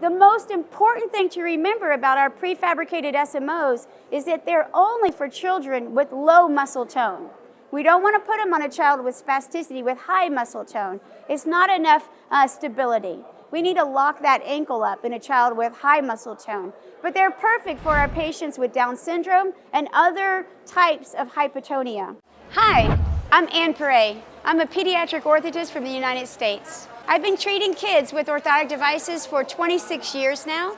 The most important thing to remember about our prefabricated SMOs is that they're only for children with low muscle tone. We don't want to put them on a child with spasticity with high muscle tone. It's not enough stability. We need to lock that ankle up in a child with high muscle tone. But they're perfect for our patients with Down syndrome and other types of hypotonia. Hi, I'm Anne Paré. I'm a pediatric orthotist from the United States. I've been treating kids with orthotic devices for 26 years now.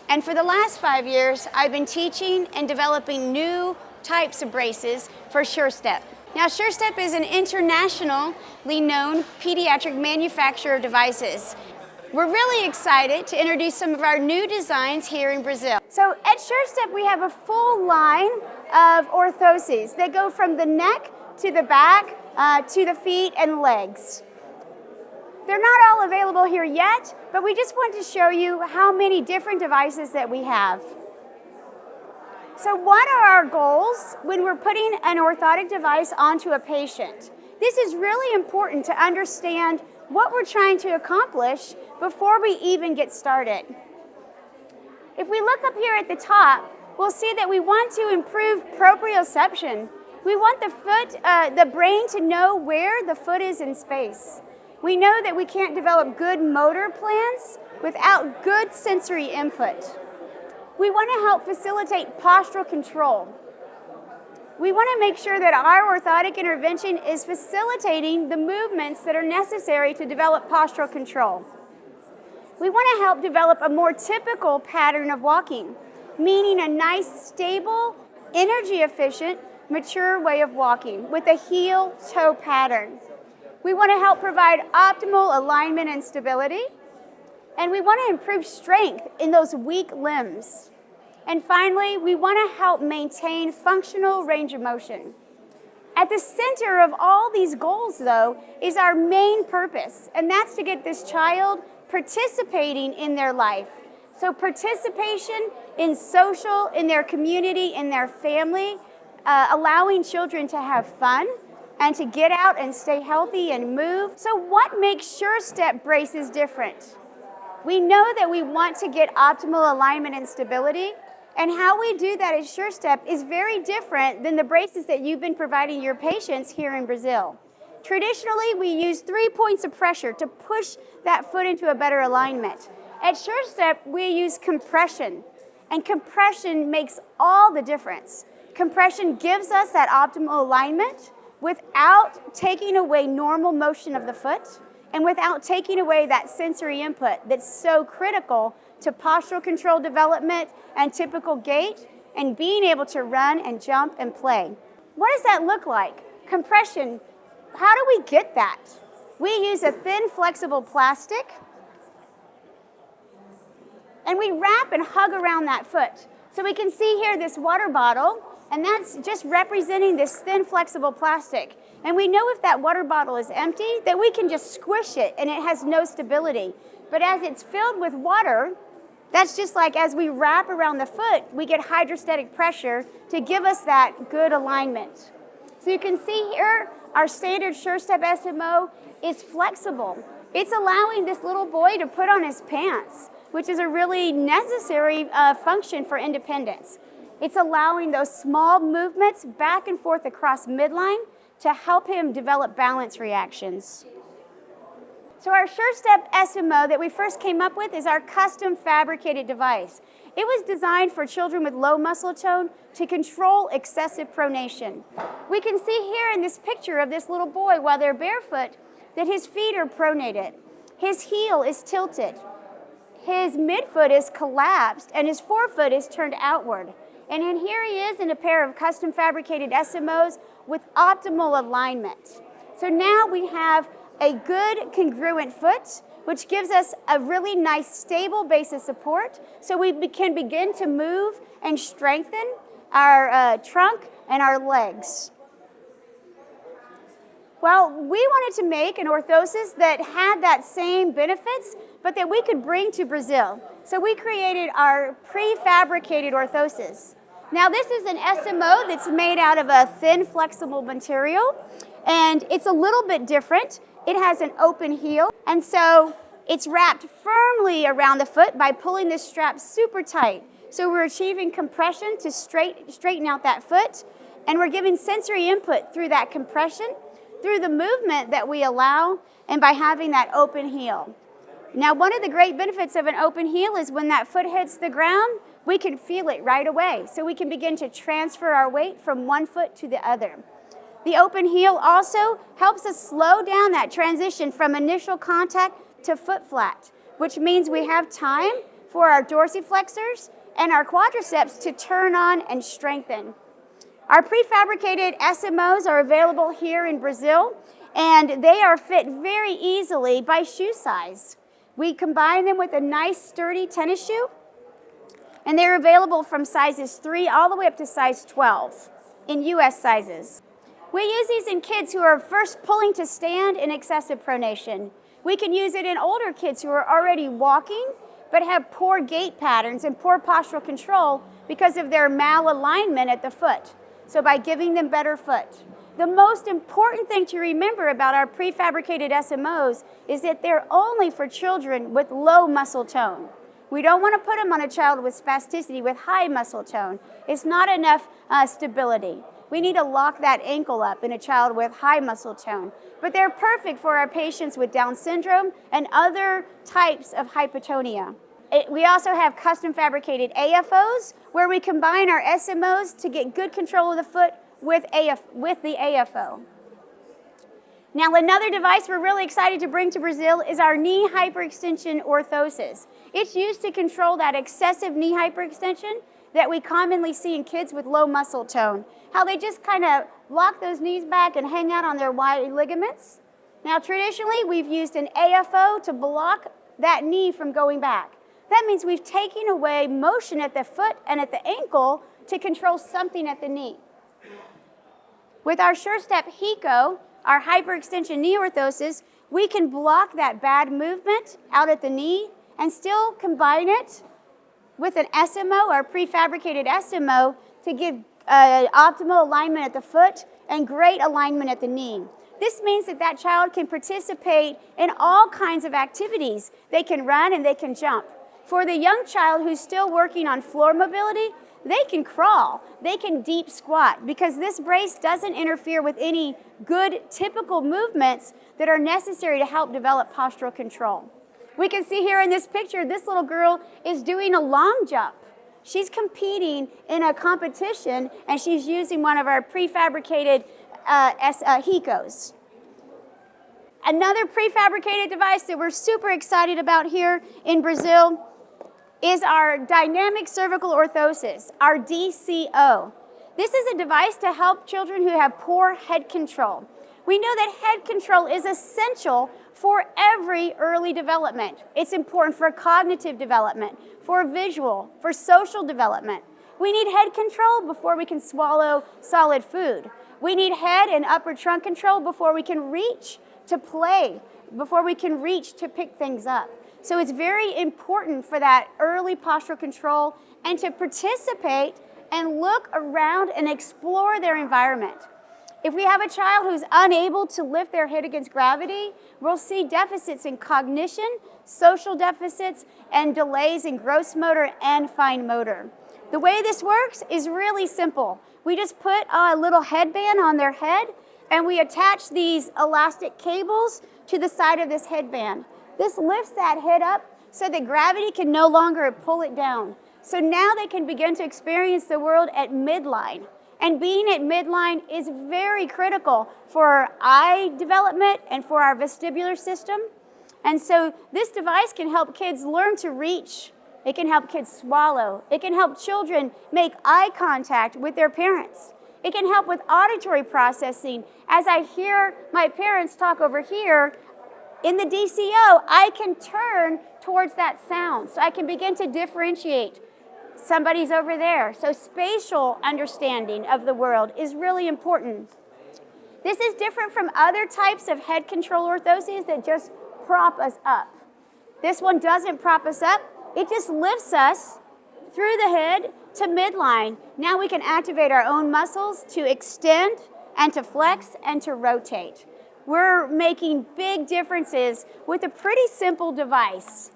And for the last 5 years, I've been teaching and developing new types of braces for SureStep. Now, SureStep is an internationally known pediatric manufacturer of devices. We're really excited to introduce some of our new designs here in Brazil. So at SureStep, we have a full line of orthoses that go from the neck to the back to the feet and legs. They're not all available here yet, but we just want to show you how many different devices that we have. So what are our goals when we're putting an orthotic device onto a patient? This is really important to understand what we're trying to accomplish before we even get started. If we look up here at the top, we'll see that we want to improve proprioception. We want the brain to know where the foot is in space. We know that we can't develop good motor plans without good sensory input. We want to help facilitate postural control. We want to make sure that our orthotic intervention is facilitating the movements that are necessary to develop postural control. We want to help develop a more typical pattern of walking, meaning a nice, stable, energy-efficient, mature way of walking with a heel-toe pattern. We want to help provide optimal alignment and stability. And we want to improve strength in those weak limbs. And finally, we want to help maintain functional range of motion. At the center of all these goals, though, is our main purpose, and that's to get this child participating in their life. So participation in social, in their community, in their family, allowing children to have fun and to get out and stay healthy and move. So what makes SureStep braces different? We know that we want to get optimal alignment and stability, and how we do that at SureStep is very different than the braces that you've been providing your patients here in Brazil. Traditionally, we use 3 points of pressure to push that foot into a better alignment. At SureStep, we use compression, and compression makes all the difference. Compression gives us that optimal alignment without taking away normal motion of the foot, and without taking away that sensory input that's so critical to postural control development and typical gait and being able to run and jump and play. What does that look like? Compression, how do we get that? We use a thin, flexible plastic, and we wrap and hug around that foot. So we can see here this water bottle, and that's just representing this thin, flexible plastic. And we know if that water bottle is empty, that we can just squish it and it has no stability. But as it's filled with water, that's just like as we wrap around the foot, we get hydrostatic pressure to give us that good alignment. So you can see here, our standard SureStep SMO is flexible. It's allowing this little boy to put on his pants, which is a really necessary function for independence. It's allowing those small movements back and forth across midline to help him develop balance reactions. So our SureStep SMO that we first came up with is our custom fabricated device. It was designed for children with low muscle tone to control excessive pronation. We can see here in this picture of this little boy while they're barefoot that his feet are pronated. His heel is tilted. His midfoot is collapsed and his forefoot is turned outward. And then here he is in a pair of custom fabricated SMOs with optimal alignment. So now we have a good congruent foot, which gives us a really nice stable base of support so we can begin to move and strengthen our trunk and our legs. Well, we wanted to make an orthosis that had that same benefits, but that we could bring to Brazil. So we created our prefabricated orthosis. Now this is an SMO that's made out of a thin, flexible material, and it's a little bit different. It has an open heel, and so It's wrapped firmly around the foot by pulling this strap super tight. So we're achieving compression to straighten out that foot, and we're giving sensory input through that compression, through the movement that we allow, and by having that open heel. Now, one of the great benefits of an open heel is when that foot hits the ground, we can feel it right away. So we can begin to transfer our weight from one foot to the other. The open heel also helps us slow down that transition from initial contact to foot flat, which means we have time for our dorsiflexors and our quadriceps to turn on and strengthen. Our prefabricated SMOs are available here in Brazil, and they are fit very easily by shoe size. We combine them with a nice sturdy tennis shoe, and they're available from sizes 3 all the way up to size 12 in US sizes. We use these in kids who are first pulling to stand in excessive pronation. We can use it in older kids who are already walking but have poor gait patterns and poor postural control because of their malalignment at the foot. So by giving them better foot. The most important thing to remember about our prefabricated SMOs is that they're only for children with low muscle tone. We don't want to put them on a child with spasticity with high muscle tone. It's not enough stability. We need to lock that ankle up in a child with high muscle tone. But they're perfect for our patients with Down syndrome and other types of hypotonia. We also have custom fabricated AFOs where we combine our SMOs to get good control of the foot with the AFO. Now, another device we're really excited to bring to Brazil is our knee hyperextension orthoses. It's used to control that excessive knee hyperextension that we commonly see in kids with low muscle tone. How they just kind of lock those knees back and hang out on their wide ligaments. Now, traditionally, we've used an AFO to block that knee from going back. That means we've taken away motion at the foot and at the ankle to control something at the knee. With our SureStep Hico, our hyperextension knee orthoses, we can block that bad movement out at the knee and still combine it with an SMO, our prefabricated SMO, to give optimal alignment at the foot and great alignment at the knee. This means that that child can participate in all kinds of activities. They can run and they can jump. For the young child who's still working on floor mobility, they can crawl, they can deep squat, because this brace doesn't interfere with any good typical movements that are necessary to help develop postural control. We can see here in this picture, this little girl is doing a long jump. She's competing in a competition, and she's using one of our prefabricated Hicos. Another prefabricated device that we're super excited about here in Brazil is our dynamic cervical orthosis, our DCO. This is a device to help children who have poor head control. We know that head control is essential for every early development. It's important for cognitive development, for visual, for social development. We need head control before we can swallow solid food. We need head and upper trunk control before we can reach to play, before we can reach to pick things up. So it's very important for that early postural control and to participate and look around and explore their environment. If we have a child who's unable to lift their head against gravity, we'll see deficits in cognition, social deficits, and delays in gross motor and fine motor. The way this works is really simple. We just put a little headband on their head, and we attach these elastic cables to the side of this headband. This lifts that head up so that gravity can no longer pull it down. So now they can begin to experience the world at midline. And being at midline is very critical for eye development and for our vestibular system. And so this device can help kids learn to reach. It can help kids swallow. It can help children make eye contact with their parents. It can help with auditory processing. As I hear my parents talk over here, in the DCO, I can turn towards that sound. So I can begin to differentiate. Somebody's over there. So spatial understanding of the world is really important. This is different from other types of head control orthoses that just prop us up. This one doesn't prop us up. It just lifts us through the head to midline. Now we can activate our own muscles to extend and to flex and to rotate. we're making big differences with a pretty simple device.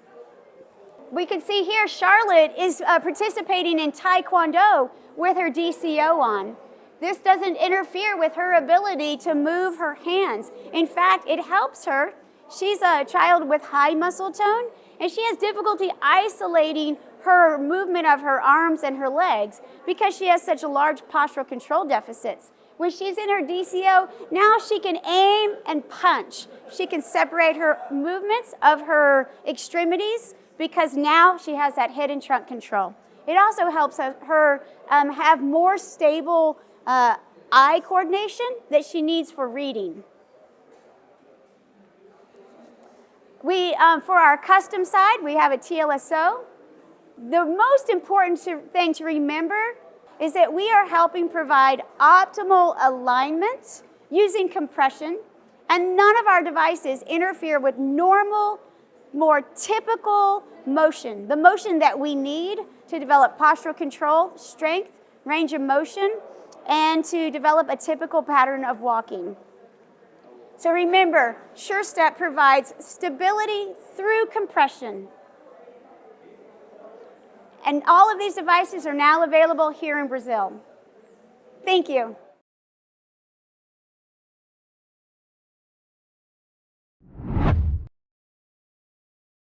We can see here Charlotte is participating in Taekwondo with her DCO on. This doesn't interfere with her ability to move her hands. In fact, it helps her. She's a child with high muscle tone, and she has difficulty isolating her movement of her arms and her legs because she has such a large postural control deficits. When she's in her DCO, now she can aim and punch. She can separate her movements of her extremities because now she has that head and trunk control. It also helps her have more stable eye coordination that she needs for reading. For our custom side, we have a TLSO. The most important thing to remember is that we are helping provide optimal alignment using compression, and none of our devices interfere with normal, more typical motion, the motion that we need to develop postural control, strength, range of motion, and to develop a typical pattern of walking. So remember, SureStep provides stability through compression. And all of these devices are now available here in Brazil. Thank you.